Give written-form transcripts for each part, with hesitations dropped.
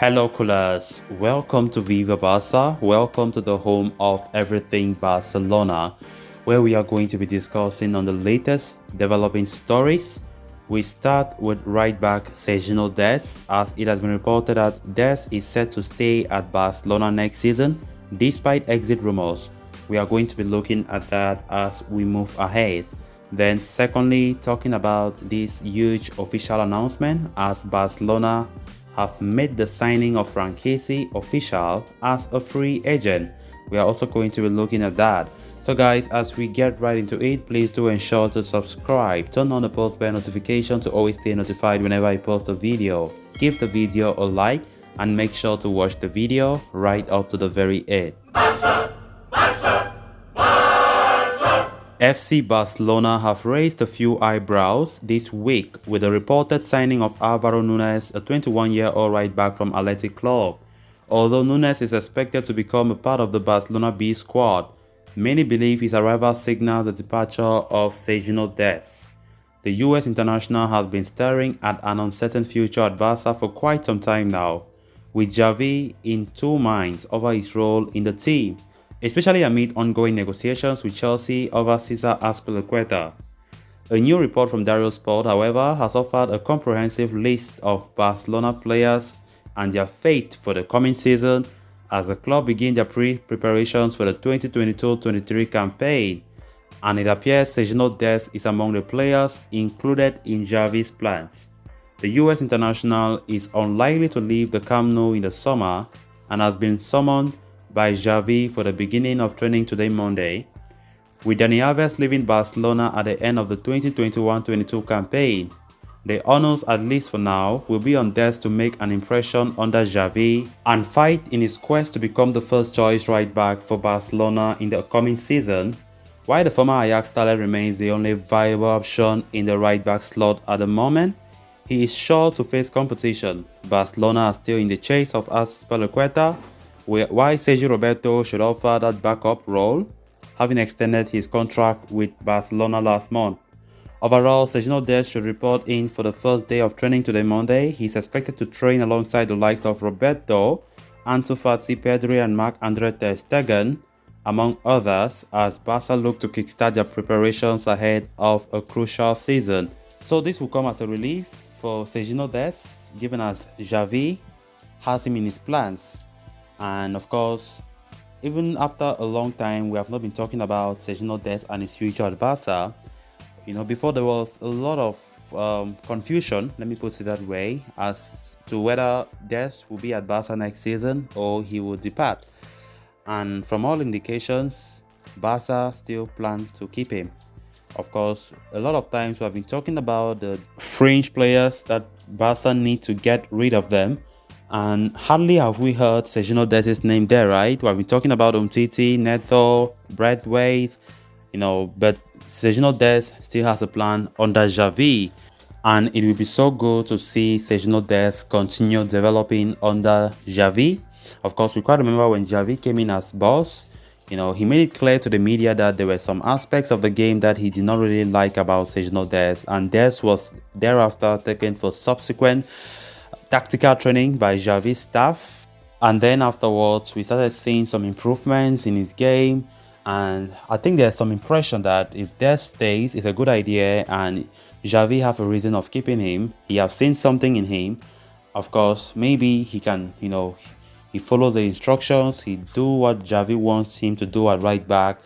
Hello coolers, welcome to Viva Barca, welcome to the home of everything Barcelona, where we are going to be discussing on the latest developing stories. We start with right back Sergiño Dest, as it has been reported that Dest is set to stay at Barcelona next season despite exit rumors. We are going to be looking at that as we move ahead. Then secondly, talking about this huge official announcement as Barcelona have made the signing of Frenck Kessie official as a free agent. We are also going to be looking at that. So guys, as we get right into it, please do ensure to subscribe, turn on the post bell notification to always stay notified whenever I post a video. Give the video a like and make sure to watch the video right up to the very end. FC Barcelona have raised a few eyebrows this week with the reported signing of Álvaro Núñez, a 21-year-old right-back from Athletic Club. Although Núñez is expected to become a part of the Barcelona B squad, many believe his arrival signals the departure of Sergiño Dest. The US international has been staring at an uncertain future at Barca for quite some time now, with Xavi in two minds over his role in the team, especially amid ongoing negotiations with Chelsea over Cesar Azpilicueta. A new report from Dario Sport, however, has offered a comprehensive list of Barcelona players and their fate for the coming season as the club begin their preparations for the 2022-23 campaign, and it appears Sergiño Dest is among the players included in Xavi's plans. The US international is unlikely to leave the Camp Nou in the summer and has been summoned by Xavi for the beginning of training today Monday, with Dani Alves leaving Barcelona at the end of the 2021-22 campaign. The honors, at least for now, will be on Dest to make an impression under Xavi and fight in his quest to become the first choice right back for Barcelona in the upcoming season, while the former Ajax star remains the only viable option in the right back slot at the moment. He is sure to face competition. Barcelona are still in the chase of Azpilicueta, why Sergio Roberto should offer that backup role, having extended his contract with Barcelona last month. Overall, Sergiño Dest should report in for the first day of training today Monday. He is expected to train alongside the likes of Roberto, Ansu Fati, Pedri and Marc-Andre ter Stegen, among others, as Barca look to kickstart their preparations ahead of a crucial season. So this will come as a relief for Sergiño Dest, given as Xavi has him in his plans. And of course, even after a long time, we have not been talking about Sergiño Dest and his future at Barca. Before there was a lot of confusion, let me put it that way, as to whether Dest will be at Barca next season or he will depart. And from all indications, Barca still plan to keep him. Of course, a lot of times we have been talking about the fringe players that Barca need to get rid of them. And hardly have we heard Sergiño Dest's name there, right? We have been talking about Umtiti, Neto, Braithwaite, but Sergiño Dest still has a plan under Xavi. And it will be so good to see Sergiño Dest continue developing under Xavi. Of course, we quite remember when Xavi came in as boss, he made it clear to the media that there were some aspects of the game that he did not really like about Sergiño Dest. And Dest was thereafter taken for subsequent tactical training by Xavi's staff, and then afterwards we started seeing some improvements in his game, and I think there's some impression that if Dest stays, it's a good idea and Xavi have a reason of keeping him. He have seen something in him. Of course, maybe he can, he follows the instructions, he do what Xavi wants him to do at right back.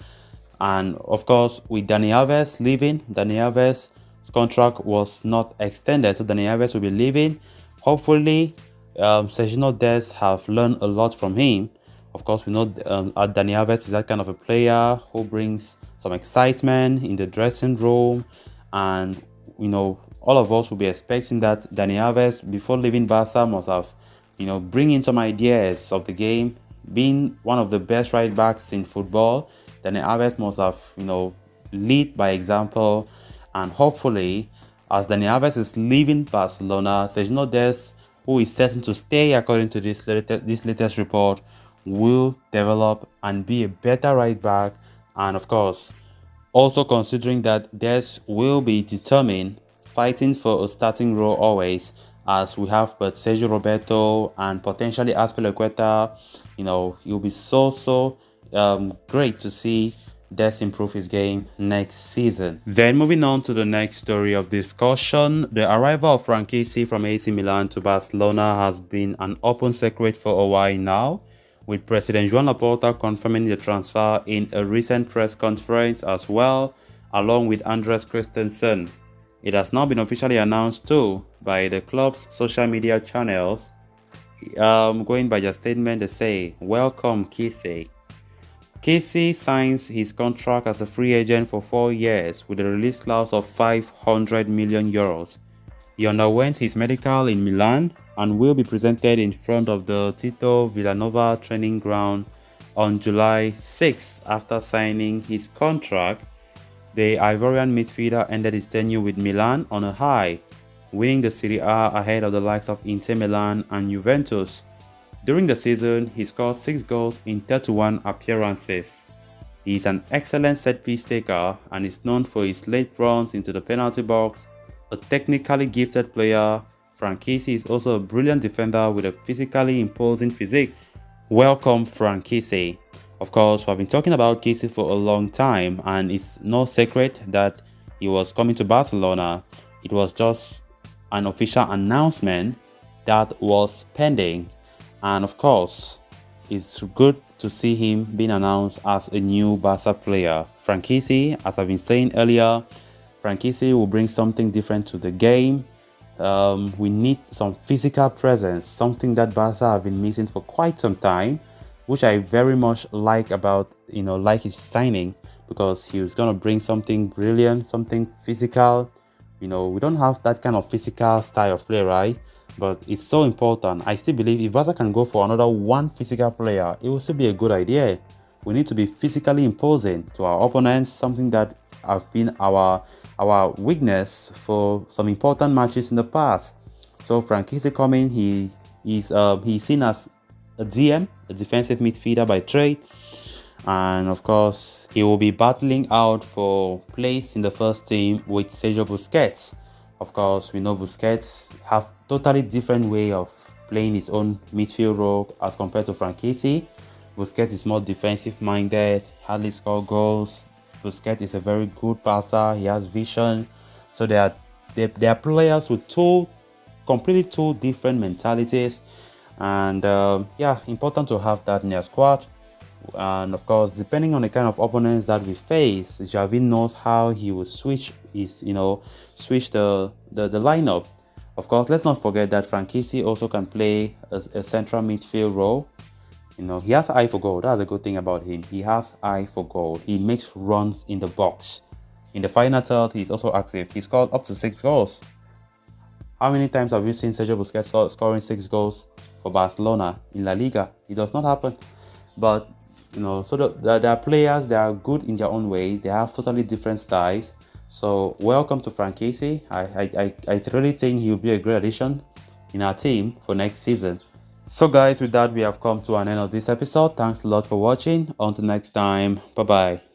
And of course, with Dani Alves leaving, Dani Alves' contract was not extended, so Dani Alves will be leaving. Hopefully, Sergiño Dest have learned a lot from him. Of course, we know Dani Alves is that kind of a player who brings some excitement in the dressing room. And, all of us will be expecting that Dani Alves, before leaving Barca, must have, bring in some ideas of the game. Being one of the best right backs in football, Dani Alves must have, lead by example. And hopefully, as Dani Alves is leaving Barcelona, Sergiño Dest, who is certain to stay according to this latest report, will develop and be a better right back. And of course, also considering that Dest will be determined, fighting for a starting role always, as we have but Sergio Roberto and potentially Azpilicueta. It'll be so great to see Dest improve his game next season. Then moving on to the next story of discussion, the arrival of Frenck Kessie from AC Milan to Barcelona has been an open secret for a while now, with President Joan Laporta confirming the transfer in a recent press conference as well, along with Andres Christensen. It has now been officially announced too by the club's social media channels. Going by their statement, they say, "Welcome, Kessie." Kessie signs his contract as a free agent for 4 years with a release clause of 500 million euros. He underwent his medical in Milan and will be presented in front of the Tito Villanova training ground on July 6th. After signing his contract, the Ivorian midfielder ended his tenure with Milan on a high, winning the Serie A ahead of the likes of Inter Milan and Juventus. During the season, he scored 6 goals in 31 appearances. He is an excellent set-piece taker and is known for his late runs into the penalty box. A technically gifted player, Frenck Kessie is also a brilliant defender with a physically imposing physique. Welcome, Frenck Kessie. Of course, we've been talking about Kessie for a long time, and it's no secret that he was coming to Barcelona. It was just an official announcement that was pending. And of course, it's good to see him being announced as a new Barca player. Frenck Kessie, as I've been saying earlier, Frenck Kessie will bring something different to the game. We need some physical presence, something that Barca have been missing for quite some time, which I very much like about, like his signing, because he was going to bring something brilliant, something physical. We don't have that kind of physical style of play, right? But it's so important. I still believe if Barca can go for another one physical player, it will still be a good idea. We need to be physically imposing to our opponents, something that have been our weakness for some important matches in the past. So Frenck Kessie coming, he's seen as a DM, a defensive midfielder by trade, and of course he will be battling out for place in the first team with Sergio Busquets. Of course, we know Busquets have totally different way of playing his own midfield role as compared to Frenck Kessie. Busquets is more defensive minded, hardly score goals. Busquets is a very good passer, he has vision. So they are players with completely two different mentalities. And important to have that in your squad. And of course, depending on the kind of opponents that we face, Xavi knows how he will switch the lineup. Of course, let's not forget that Frenck Kessie also can play a central midfield role. He has eye for goal. That's a good thing about him. He has eye for goal. He makes runs in the box. In the final third, he's also active. He scored up to 6 goals. How many times have you seen Sergio Busquets scoring 6 goals for Barcelona in La Liga? It does not happen. But there are players that are good in their own ways. They have totally different styles. So welcome to Frenck Kessie. I really think he'll be a great addition in our team for next season. So guys, with that we have come to an end of this episode. Thanks a lot for watching. Until next time, bye bye.